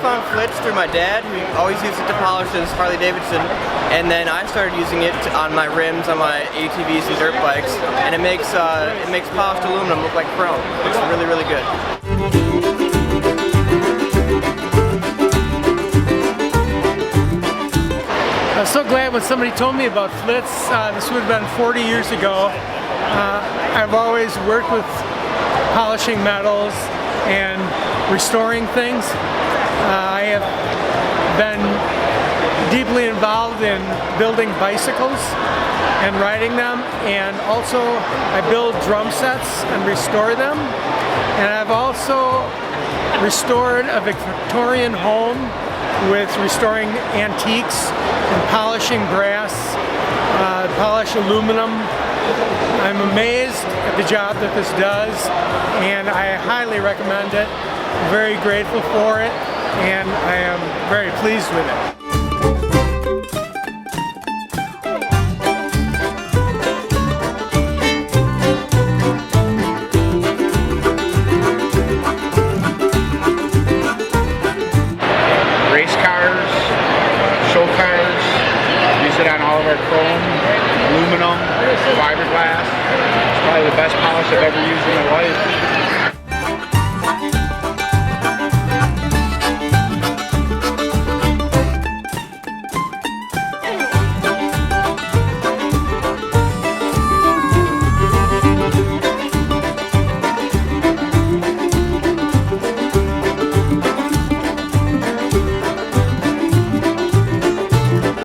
found Flitz through my dad, who always used it to polish his Harley Davidson, and then I started using it on my rims on my ATVs and dirt bikes, and it makes polished aluminum look like chrome. It's really, really good. I was so glad when somebody told me about Flitz. This would have been 40 years ago. I've always worked with polishing metals and restoring things. I have been deeply involved in building bicycles and riding them, and also I build drum sets and restore them. And I've also restored a Victorian home with restoring antiques and polishing brass, polish aluminum. I'm amazed at the job that this does, and I highly recommend it. I'm very grateful for it, and I am very pleased with it. Race cars, show cars, use it on all of our chrome, aluminum, fiberglass. It's probably the best polish I've ever used in my life.